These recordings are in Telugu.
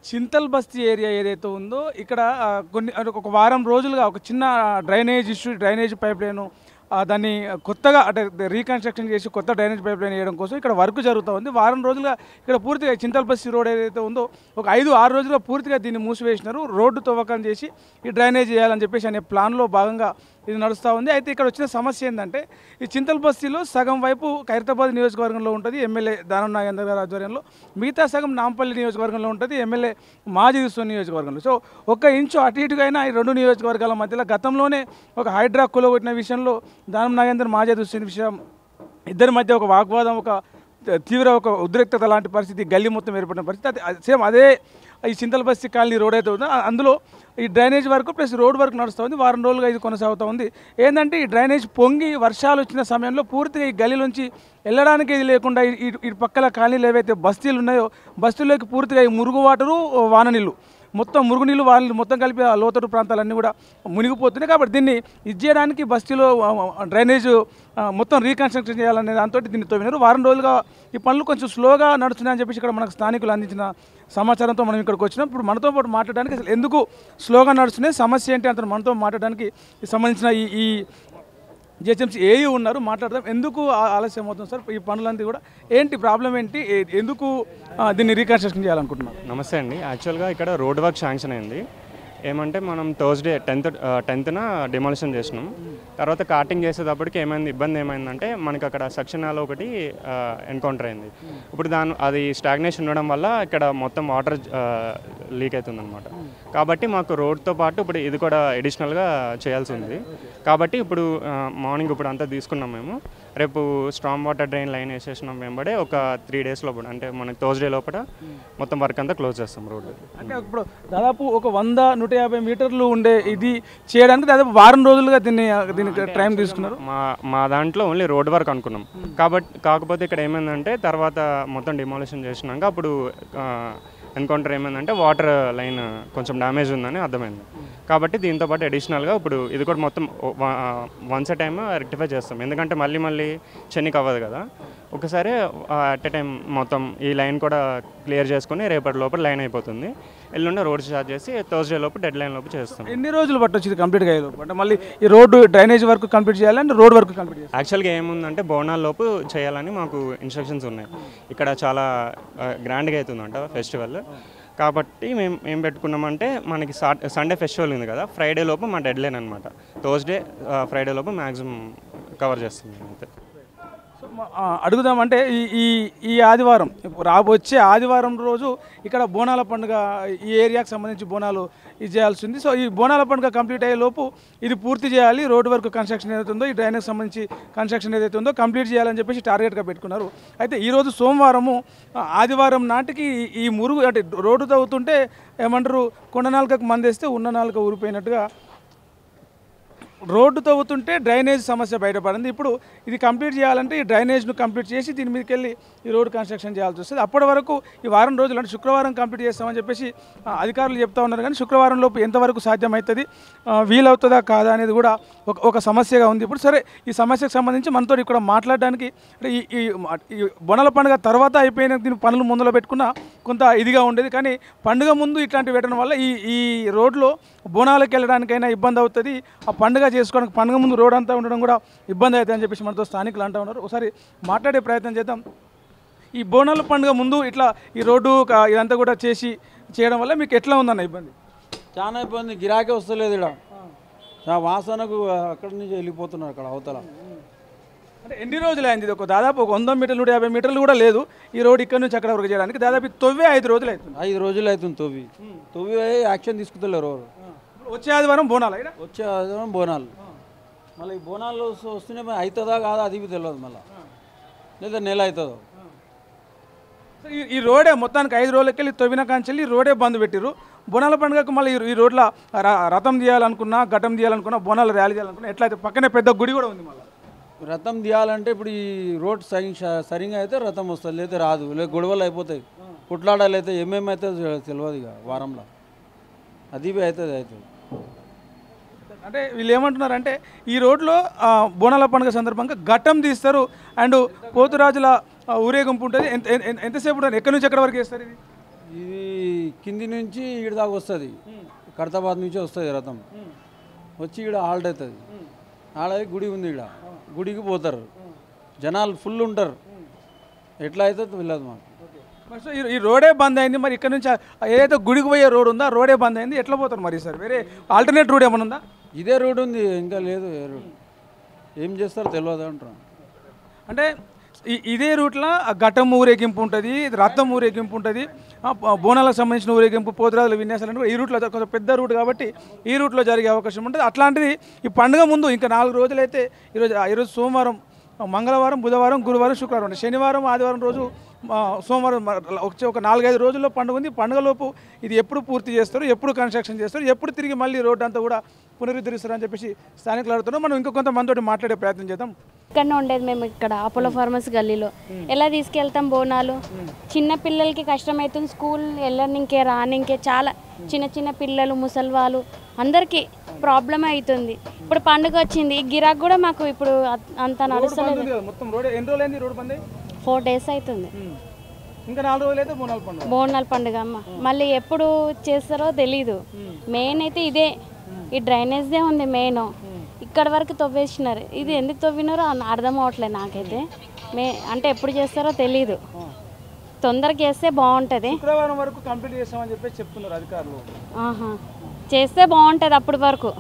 చింతల్ బస్తీ ఏరియా ఏదైతే ఉందో ఇక్కడ కొన్ని అంటే ఒక వారం రోజులుగా ఒక చిన్న drainage issue, drainage pipe line దాన్ని కొత్తగా అంటే రీకన్స్ట్రక్షన్ చేసి కొత్త డ్రైనేజ్ పైప్ లైన్ వేయడం కోసం ఇక్కడ వర్క్ జరుగుతూ ఉంది. వారం రోజులుగా ఇక్కడ పూర్తిగా చింతల్ బస్తీ రోడ్ ఏదైతే ఉందో ఒక 5-6 రోజులుగా పూర్తిగా దీన్ని మూసివేసినారు. రోడ్డు తవ్వకం చేసి ఈ డ్రైనేజ్ చేయాలని చెప్పేసి అనే ప్లాన్లో భాగంగా ఇది నడుస్తూ ఉంది. అయితే ఇక్కడ వచ్చిన సమస్య ఏంటంటే ఈ చింతల్ బస్తీలో సగం వైపు ఖైరతాబాద్ నియోజకవర్గంలో ఉంటుంది ఎమ్మెల్యే దానం నాగేంద్ర గారి ఆధ్వర్యంలో, మిగతా సగం నాంపల్లి నియోజకవర్గంలో ఉంటుంది ఎమ్మెల్యే మాజీ సోని నియోజకవర్గంలో. సో ఒక్క ఇంచు అటు ఇటుగా అయినా ఈ రెండు నియోజకవర్గాల మధ్యలో గతంలోనే ఒక హైడ్రా కూలగొట్టిన విషయంలో దానం నాగేంద్ర మాజీ సోని విషయం ఇద్దరి మధ్య ఒక వాగ్వాదం, ఒక తీవ్ర ఒక ఉద్రిక్తత లాంటి పరిస్థితి గల్లీ మొత్తం ఏర్పడిన పరిస్థితి. సేమ్ అదే ఈ చింతల్ బస్తీ కాలనీ రోడ్ అయితే ఉందో అందులో ఈ drainage work plus road work నడుస్తూ ఉంది. వారం రోజులుగా ఇది కొనసాగుతూ ఉంది. ఏంటంటే ఈ డ్రైనేజ్ పొంగి వర్షాలు వచ్చిన సమయంలో పూర్తిగా ఈ గల్లీలోంచి వెళ్ళడానికి ఇది లేకుండా ఈ పక్కల కాలనీలు ఏవైతే బస్తీలు ఉన్నాయో బస్తీల్లోకి పూర్తిగా ఈ మురుగు వాటరు వాన నీళ్ళు మొత్తం మురుగునీళ్ళు వాళ్ళు మొత్తం కలిపి ఆ లోతట్టు ప్రాంతాలన్నీ కూడా మునిగిపోతున్నాయి. కాబట్టి దీన్ని ఇది చేయడానికి బస్తీలో డ్రైనేజ్ మొత్తం రీకన్స్ట్రక్షన్ చేయాలనే దాంతో దీన్ని తవ్వినారు. వారం రోజులుగా ఈ పనులు కొంచెం స్లోగా నడుస్తున్నాయని చెప్పేసి ఇక్కడ మనకు స్థానికులు అందించిన సమాచారంతో మనం ఇక్కడికి వచ్చినాం. ఇప్పుడు మనతో పాటు మాట్లాడడానికి అసలు ఎందుకు స్లోగా నడుస్తున్నాయి, సమస్య ఏంటి అంత మనతో మాట్లాడడానికి సంబంధించిన ఈ జిహెచ్ఎంసీ ఏఈ ఉన్నారు, మాట్లాడదాం. ఎందుకు ఆలస్యం అవుతుంది సార్ ఈ పనులంతా కూడా, ఏంటి ప్రాబ్లం ఏంటి, ఎందుకు దీన్ని రీకన్స్ట్రక్షన్ చేయాలనుకుంటున్నారు? నమస్తే అండి. యాక్చువల్గా ఇక్కడ రోడ్ వర్క్ శాంక్షన్ అయింది. ఏమంటే మనం థర్స్డే 10th డిమాలిషన్ చేసినాం. తర్వాత కార్టింగ్ చేసేటప్పటికి ఇబ్బంది ఏమైందంటే మనకి అక్కడ సెక్షనాలో ఒకటి ఎన్కౌంటర్ అయింది. ఇప్పుడు అది స్టాగ్నేషన్ ఉండడం వల్ల ఇక్కడ మొత్తం వాటర్ లీక్ అవుతుంది అనమాట. కాబట్టి మాకు రోడ్తో పాటు ఇప్పుడు ఇది కూడా అడిషనల్గా చేయాల్సి ఉంది. కాబట్టి ఇప్పుడు మార్నింగ్ ఇప్పుడు అంతా తీసుకున్నాం మేము. రేపు స్ట్రాంగ్ వాటర్ డ్రైన్ లైన్ వేసేసినాం వెంబడే ఒక 3 days లోపల, అంటే మనకి థర్స్డే లోపల మొత్తం వర్క్ అంతా క్లోజ్ చేస్తాం రోడ్డు. అంటే ఇప్పుడు దాదాపు ఒక 100-150 మీటర్లు ఉండే ఇది చేయడానికి దాదాపు వారం రోజులుగా దీనికి టైం తీసుకున్నారు. మా దాంట్లో ఓన్లీ రోడ్ వర్క్ అనుకున్నాం. కాకపోతే ఇక్కడ ఏమైందంటే తర్వాత మొత్తం డిమాలిషన్ చేసినాక అప్పుడు ఎన్కౌంటర్ ఏమైందంటే వాటర్ లైన్ కొంచెం డ్యామేజ్ ఉందని అర్థమైంది. కాబట్టి దీంతో పాటు అడిషనల్గా ఇప్పుడు ఇది కూడా మొత్తం వన్స్ టైం రెక్టిఫై చేస్తాం. ఎందుకంటే మళ్ళీ చెన్నికి అవ్వదు కదా, ఒకసారి అట్ ఎ టైం మొత్తం ఈ లైన్ కూడా క్లియర్ చేసుకుని రేపటి లోపల లైన్ అయిపోతుంది. ఎల్లుండి రోడ్ స్టార్ట్ చేసి థర్స్డే లోపు డెడ్ లైన్ లోపు చేస్తాం. ఎన్ని రోజులు పట్టొచ్చు ఇది కంప్లీట్గా అయ్యే లోపు? అంటే మళ్ళీ ఈ రోడ్డు డ్రైనేజ్ వర్క్ కంప్లీట్ చేయాలంటే రోడ్ వర్క్ కంప్లీట్ చేయాలి. యాక్చువల్గా ఏముందంటే బోనాల లోపు చేయాలని మాకు ఇన్స్ట్రక్షన్స్ ఉన్నాయి. ఇక్కడ చాలా గ్రాండ్గా అవుతుందంట ఫెస్టివల్. కాబట్టి మేము ఏం పెట్టుకున్నామంటే మనకి సండే ఫెస్టివల్ ఉంది కదా, ఫ్రైడే లోపు మా డెడ్ లైన్ అనమాట. థర్స్డే ఫ్రైడే లోపు మ్యాక్సిమం కవర్ చేస్తుంది అంతే. అడుగుదామంటే ఈ ఆదివారం వచ్చే ఆదివారం రోజు ఇక్కడ బోనాల పండుగ ఈ ఏరియాకి సంబంధించి బోనాలు ఇది చేయాల్సి ఉంది. సో ఈ బోనాల పండుగ కంప్లీట్ అయ్యే లోపు ఇది పూర్తి చేయాలి, రోడ్ వర్క్ కన్స్ట్రక్షన్ ఏదైతే ఉందో ఈ డ్రైనేజ్ సంబంధించి కన్స్ట్రక్షన్ ఏదైతే ఉందో కంప్లీట్ చేయాలని చెప్పేసి టార్గెట్గా పెట్టుకున్నారు. అయితే ఈరోజు సోమవారము, ఆదివారం నాటికి ఈ మురుగు అంటే రోడ్డు తవ్వుతుంటే ఏమంటారు కొండ మందేస్తే ఉన్న నాలుక ఊరిపోయినట్టుగా రోడ్డు తవ్వుతుంటే డ్రైనేజ్ సమస్య బయటపడింది. ఇప్పుడు ఇది కంప్లీట్ చేయాలంటే ఈ డ్రైనేజ్ను కంప్లీట్ చేసి దీని మీదకి వెళ్ళి ఈ రోడ్ కన్స్ట్రక్షన్ చేయాల్సి వస్తుంది. అప్పటి వరకు ఈ వారం రోజులు అంటే శుక్రవారం కంప్లీట్ చేస్తామని చెప్పేసి అధికారులు చెప్తా ఉన్నారు. కానీ శుక్రవారం లోపు ఎంతవరకు సాధ్యమవుతుంది, వీలవుతుందా కాదా అనేది కూడా ఒక సమస్యగా ఉంది. ఇప్పుడు సరే ఈ సమస్యకు సంబంధించి మనతో ఇక్కడ మాట్లాడడానికి అంటే ఈ బోనాల పండుగ తర్వాత అయిపోయిన దీని పనులు ముందులో పెట్టుకున్న కొంత ఇదిగా ఉండేది. కానీ పండుగ ముందు ఇట్లాంటివి పెట్టడం వల్ల ఈ రోడ్లో బోనాలకు వెళ్ళడానికైనా ఇబ్బంది అవుతుంది, ఆ పండుగ చేసుకోవడానికి పండుగ ముందు రోడ్ అంతా ఉండడం కూడా ఇబ్బంది అవుతుంది అని చెప్పేసి మనతో స్థానికులు అంటూ ఉన్నారు. ఒకసారి మాట్లాడే ప్రయత్నం చేద్దాం. ఈ బోనాల పండుగ ముందు ఇట్లా ఈ రోడ్డు ఇదంతా కూడా చేయడం వల్ల మీకు ఎట్లా ఉందన్న ఇబ్బంది? చాలా ఇబ్బంది, గిరాకీ వస్తలేదు. ఇక్కడ వాసనకు అక్కడి నుంచి వెళ్ళిపోతున్నారు అక్కడ అవతల. అంటే ఎన్ని రోజులు అయింది ఇది? దాదాపు 100 మీటర్లు 150 మీటర్లు కూడా లేదు ఈ రోడ్ ఇక్కడ నుంచి అక్కడ వరకు చేయడానికి. దాదాపు తొవ్వే 5 రోజులు అవుతుంది. 5 రోజులు అవుతుంది తొవ్వి యాక్షన్ తీసుకుంటలేరు. వచ్చే ఆదివారం బోనాలు, వచ్చే ఆదివారం బోనాలు. మళ్ళీ ఈ బోనాలు వస్తూనే అవుతుందా కాదా అది తెలియదు, మళ్ళీ లేదా నెల అవుతుందో. ఈ రోడే మొత్తానికి 5 రోజులకి వెళ్ళి తొవ్విన కాంచెల్లి రోడే బంద్ పెట్టిరు. బోనాల పండుగకు మళ్ళీ ఈ రోడ్ల రథం తీయాలనుకున్నా, ఘటం తీయాలనుకున్నా, బోనాలు ర్యాలీ చేయాలనుకున్నా ఎట్లయితే పక్కనే పెద్ద గుడి కూడా ఉంది. మళ్ళీ రథం తీయాలంటే ఇప్పుడు ఈ రోడ్ సరిగా అయితే రథం వస్తుంది, లేదా రాదు, లేదా గొడవలు అయిపోతాయి, కుట్లాడాలి అయితే ఏమేమైతే తెలియదు ఇక వారంలో అది అవుతుంది. అంటే వీళ్ళు ఏమంటున్నారంటే ఈ రోడ్లో బోనాల పండుగ సందర్భంగా ఘట్టం తీస్తారు అండ్ పోతురాజుల ఊరేగింపు ఉంటుంది. ఎంతసేపు ఉంటుంది, ఎక్కడి నుంచి ఎక్కడి వరకు వేస్తారు? ఇది కింది నుంచి ఈడ దాకా వస్తుంది, ఖైరతాబాద్ నుంచి వస్తుంది రథం, వచ్చి ఈడ హాల్ట్ అవుతుంది. ఆడ గుడి ఉంది, ఈడ గుడికి పోతారు, జనాలు ఫుల్ ఉంటారు. ఎట్లా అవుతుందో తెలియదు మాకు. మరి సో ఈ రోడే బంద్ అయింది. మరి ఇక్కడ నుంచి ఏదైతే గుడికి పోయే రోడ్ ఉందో ఆ రోడే బంద్ అయింది. ఎట్లా పోతారు మరి సార్? వేరే ఆల్టర్నేట్ రూట్ ఏమైనా ఉందా? ఇదే రోడ్ ఉంది, ఇంకా లేదు ఏ రోడ్. ఏం చేస్తారో తెలియదు అంటారు. అంటే ఇదే రూట్లో ఘటం ఊరేగింపు ఉంటుంది, రథం ఊరేగింపు ఉంటుంది, బోనాలకు సంబంధించిన ఊరేగింపు, పోతురాజుల విన్యాసాలు అంటే ఈ రూట్లో కొంచెం పెద్ద రూట్ కాబట్టి ఈ రూట్లో జరిగే అవకాశం ఉంటుంది. అట్లాంటిది ఈ పండుగ ముందు ఇంకా 4 రోజులైతే ఈరోజు సోమవారం, మంగళవారం, బుధవారం, గురువారం, శుక్రవారం ఉంటుంది. శనివారం, ఆదివారం రోజు సోమవారం వచ్చే ఒక 4-5 రోజుల్లో పండుగ ఉంది. పండుగలోపు ఇది ఎప్పుడు పూర్తి చేస్తారు, ఎప్పుడు కన్స్ట్రక్షన్ చేస్తారు, ఎప్పుడు తిరిగి మళ్ళీ రోడ్డు అంతా కూడా పునరుద్ధరిస్తారు అని చెప్పేసి స్థానికులు అడుగుతున్నాం. మనం ఇంకా కొంతమందితో మాట్లాడే ప్రయత్నం చేద్దాం. ఇక్కడనే ఉండేది మేము, ఇక్కడ అపోలో ఫార్మసీ గల్లీలో. ఎలా తీసుకెళ్తాం బోనాలు? చిన్న పిల్లలకి కష్టమవుతుంది, స్కూల్ వెళ్ళనికే రానికే. చాలా చిన్న పిల్లలు, ముసలి వాళ్ళు అందరికీ ప్రాబ్లమ్ అవుతుంది. ఇప్పుడు పండుగ వచ్చింది, ఈ గిరాక్ కూడా మాకు ఇప్పుడు అంత నడుస్తలేదు. మొత్తం రోడ్ ఎన్ని రోజులు అయింది? రోడ్ బంద్ 4 days అవుతుంది. ఇంకా 4 రోజులు అయితే బోనాల పండుగ. బోనాల పండుగ అమ్మ మళ్ళీ ఎప్పుడు చేస్తారో తెలీదు. మెయిన్ అయితే ఇదే, ఈ డ్రైనేజ్దే ఉంది మెయిన్. ఇక్కడ వరకు తవ్వేసినారు, ఇది ఎందుకు తవ్వినారో అర్థం అవ్వట్లేదు నాకైతే. అంటే ఎప్పుడు చేస్తారో తెలీదు, తొందరగా చేస్తే బాగుంటుంది. శుక్రవారం వరకు కంప్లీట్ చేస్తామని చెప్పేసి చెప్తున్నారు అధికారులు. చేస్తే బాగుంటుంది. అప్పటి వరకు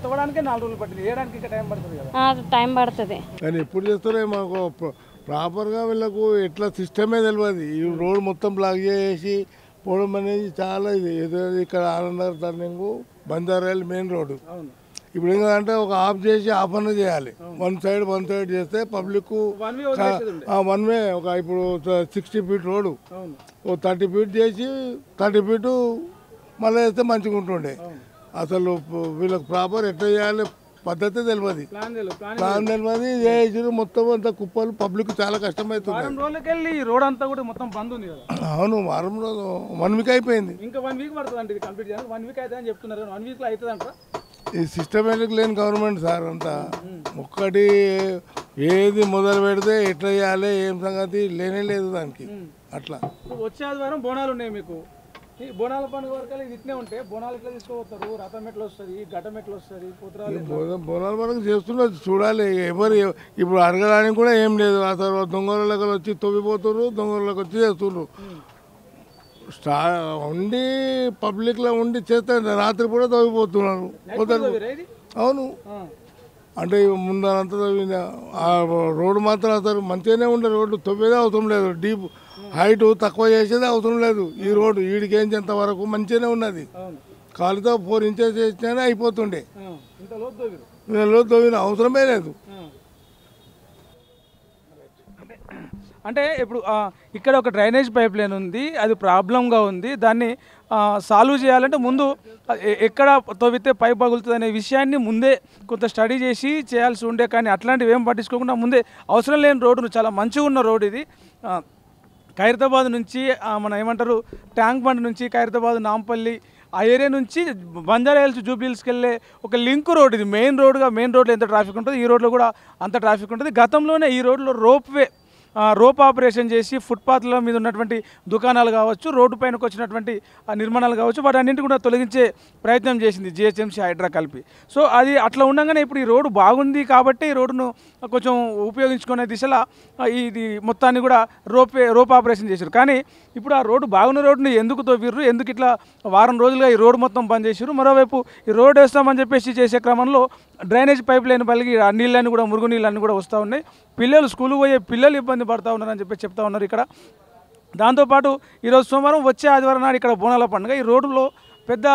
తవ్వడానికే 4 రోజులు పట్టింది, వేయడానికి ఇంకా టైం పడుతుంది కదా. టైం పడుతుంది. కానీ ఎప్పుడు చేస్తారో మాకు ప్రాపర్గా వీళ్ళకు ఎట్లా సిస్టమే తెలియదు. ఈ రోడ్ మొత్తం బ్లాక్ చేసి పోవడం అనేది చాలా ఇది. ఏదో ఇక్కడ ఆనందర్ టర్నింగ్, బంజారాయిల్ మెయిన్ రోడ్డు. ఇప్పుడు ఏంటంటే ఒక ఆఫ్ చేసి ఆఫ్ అన్న చేయాలి. వన్ సైడ్ చేస్తే పబ్లిక్ వన్ వే. ఒక ఇప్పుడు 60 feet రోడ్డు ఓ 30 feet చేసి 30 feet మళ్ళీ వేస్తే మంచిగా ఉంటుండే. అసలు వీళ్ళకి ప్రాపర్ ఎట్లా చేయాలి పద్ధతి తెలియదు, ప్లాన్ తెలియదు. చేసి మొత్తం అంతా కుప్పలు, పబ్లిక్ చాలా కష్టమవుతుంది. రోడ్ అంతా కూడా మొత్తం బంద్ ఉంది కదా. అవును, వారం రోజు 1 week అయిపోయింది. ఇంకా 1 week పడుతుంది అంటే కంప్లీట్ చేయాలి. 1 week అవుతుందని చెప్తున్నారు. 1 week లో అవుతుంది అంటారా? ఈ సిస్టమేటిక్ లేని గవర్నమెంట్ సార్ అంతా. ఒక్కటి ఏది మొదలు పెడితే ఎట్లా చేయాలి ఏం సంగతి లేనే లేదు దానికి. అట్లా వచ్చే ఆదివారం బోనాలు ఉన్నాయి మీకు. ఈ బోనాల పండుగ వరకు ఇది ఇట్నే ఉంటే బోనాలు ఎట్లా తీసుకోపోతారు? రథం ఎట్లా వస్తుంది, ఘటం ఎట్లా వస్తుంది, బోనాల మనకు చేస్తున్నారు చూడాలి. ఎవరు ఇప్పుడు అడగడానికి కూడా ఏం లేదు. ఆ తర్వాత దొంగలకు వచ్చి తవ్విపోతున్నారు, దొంగలకు వచ్చి చేస్తున్నారు. ఉండి పబ్లిక్లో ఉండి చేస్తే రాత్రి కూడా తవ్విపోతున్నారు. అవును, అంటే ముందరంతా తవ్వింది. ఆ రోడ్డు మాత్రం అసలు మంచిగానే ఉండే. రోడ్డు తవ్వేదే అవసరం లేదు, డీప్ హైట్ తక్కువ చేసేదే అవసరం లేదు. ఈ రోడ్డు ఈడికేంచేంత వరకు మంచిగానే ఉన్నది. కాలుతో 4 inches చేసినా అయిపోతుండే. లోతు తవ్విన అవసరమే లేదు. అంటే ఇప్పుడు ఇక్కడ ఒక డ్రైనేజ్ పైప్ లైన్ ఉంది, అది ప్రాబ్లంగా ఉంది. దాన్ని సాల్వ్ చేయాలంటే ముందు ఎక్కడ తవ్వితే పైప్ పగులుతుంది అనే విషయాన్ని ముందే కొంత స్టడీ చేసి చేయాల్సి ఉండే. కానీ అట్లాంటివి ఏం పట్టించుకోకుండా ముందే అవసరం లేని రోడ్డును, చాలా మంచిగా ఉన్న రోడ్ ఇది, ఖైరతాబాద్ నుంచి మన ఏమంటారు ట్యాంక్ బండ్ నుంచి ఖైరతాబాద్, నాంపల్లి ఆ ఏరియా నుంచి బంజారాహిల్స్, జూబ్లీహిల్స్కి వెళ్ళే ఒక లింక్ రోడ్ ఇది. మెయిన్ రోడ్లో ఎంత ట్రాఫిక్ ఉంటుంది, ఈ రోడ్లో కూడా అంత ట్రాఫిక్ ఉంటుంది. గతంలోనే ఈ రోడ్లో రోప్ ఆపరేషన్ చేసి ఫుట్పాత్ల మీద ఉన్నటువంటి దుకాణాలు కావచ్చు, రోడ్డు పైనకు వచ్చినటువంటి నిర్మాణాలు కావచ్చు, వాటి అన్నింటి కూడా తొలగించే ప్రయత్నం చేసింది జిహెచ్ఎంసీ, హైడ్రా కలిపి. సో అది అట్లా ఉండగానే ఇప్పుడు ఈ రోడ్డు బాగుంది కాబట్టి ఈ రోడ్డును కొంచెం ఉపయోగించుకునే దిశలో ఇది మొత్తాన్ని కూడా రోప్ ఆపరేషన్ చేశారు. కానీ ఇప్పుడు ఆ రోడ్డు బాగున్న రోడ్డుని ఎందుకు తవ్విర్రు, ఎందుకు ఇట్లా వారం రోజులుగా ఈ రోడ్డు మొత్తం బంద్ చేశారు? మరోవైపు ఈ రోడ్డు వేస్తామని చెప్పేసి చేసే క్రమంలో డ్రైనేజ్ పైప్ లైన్ పలిగి ఆ నీళ్ళన్నీ కూడా, మురుగు నీళ్ళన్నీ కూడా వస్తూ ఉన్నాయి. పిల్లలు స్కూల్కి పోయే పిల్లలు ఇబ్బంది పడుతూ ఉన్నారని చెప్పి చెప్తా ఉన్నారు ఇక్కడ. దాంతోపాటు ఈరోజు సోమవారం, వచ్చే ఆదివారం నాడు ఇక్కడ బోనాల పండుగ. ఈ రోడ్డులో పెద్ద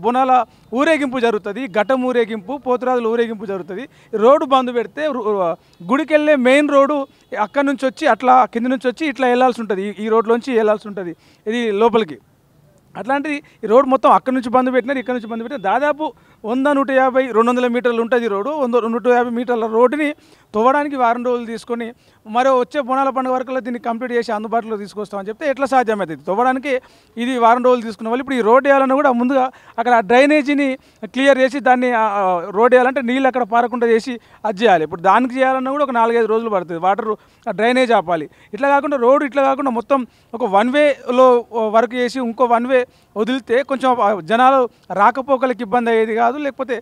బోనాల ఊరేగింపు జరుగుతుంది, ఘటం ఊరేగింపు, పోతురాజుల ఊరేగింపు జరుగుతుంది. రోడ్డు బంద్ పెడితే గుడికి వెళ్ళే మెయిన్ రోడ్డు అక్కడి నుంచి వచ్చి అట్లా కింద నుంచి వచ్చి ఇట్లా వెళ్ళాల్సి ఉంటుంది, ఈ రోడ్లోంచి వెళ్ళాల్సి ఉంటుంది ఇది లోపలికి. అట్లాంటిది ఈ రోడ్డు మొత్తం అక్కడి నుంచి బంద్ పెట్టినారు, ఇక్కడ నుంచి బంద్ పెట్టినారు. దాదాపు 100, 150, 200 మీటర్లు ఉంటుంది రోడ్డు. 100, 150 మీటర్ల రోడ్డుని తవ్వడానికి వారం రోజులు తీసుకొని మరో వచ్చే బోనాల పండుగ వరకు దీన్ని కంప్లీట్ చేసి అందుబాటులో తీసుకొస్తామని చెప్తే ఎట్లా సాధ్యమవుతుంది? తవ్వడానికి ఇది వారం రోజులు తీసుకున్న వాళ్ళు ఇప్పుడు ఈ రోడ్ వేయాలన్నా కూడా ముందుగా అక్కడ డ్రైనేజీని క్లియర్ చేసి దాన్ని రోడ్ వేయాలంటే నీళ్ళు అక్కడ పారకుండా చేసి అది చేయాలి. ఇప్పుడు దానికి చేయాలన్నా కూడా ఒక 4-5 రోజులు పడుతుంది. వాటర్ డ్రైనేజ్ ఆపాలి. ఇట్లా కాకుండా రోడ్డు ఇట్లా కాకుండా మొత్తం ఒక వన్ వేలో వర్క్ చేసి ఇంకో వన్ వే వదిలితే కొంచెం జనాలు రాకపోకలకు ఇబ్బంది అయ్యేది కాదు. లేకపోతే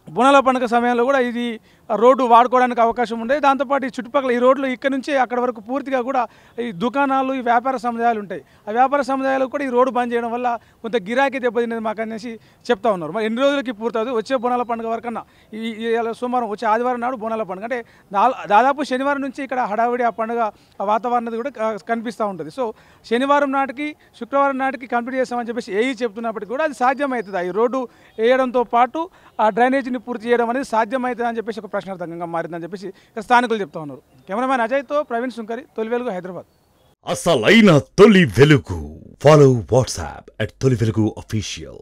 బోనాల పండుగ సమయంలో కూడా ఇది రోడ్డు వాడుకోవడానికి అవకాశం ఉండేది. దాంతోపాటు ఈ చుట్టుపక్కల ఈ రోడ్లు ఇక్కడ నుంచి అక్కడ వరకు పూర్తిగా కూడా ఈ దుకాణాలు, ఈ వ్యాపార సముదాయాలు ఉంటాయి. ఆ వ్యాపార సముదాయాలకు కూడా ఈ రోడ్డు బంద్ చేయడం వల్ల కొంత గిరాకీ దెబ్బతినేది మాకు అనేసి చెప్తా ఉన్నారు. మరి ఎన్ని రోజులకి పూర్తవుతుంది? వచ్చే బోనాల పండుగ వరకన్నా ఈ సోమవారం వచ్చే ఆదివారం నాడు బోనాల పండుగ అంటే దాదాపు శనివారం నుంచి ఇక్కడ హడావిడి ఆ పండుగ వాతావరణం కూడా కనిపిస్తూ ఉంటుంది. సో శనివారం నాటికి శుక్రవారం నాటికి కంప్లీట్ చేస్తామని చెప్పేసి ఏఈ చెప్తున్నప్పటికీ కూడా అది సాధ్యమవుతుంది. ఈ రోడ్డు వేయడంతో పాటు ఆ డ్రైనేజీని పూర్తి చేయడం అనేది సాధ్యమవుతుంది అని చెప్పేసి ఒక ప్రశ్నార్థకంగా మారిందని చెప్పేసి స్థానికులు చెప్తా ఉన్నారు. కెమెరామ్యాన్ అజయ్తో ప్రవీణ్ సుంకరి, తొలి వెలుగు, హైదరాబాద్. అసలైన తొలి వెలుగు. ఫాలో వాట్సాప్ @తొలి వెలుగు official.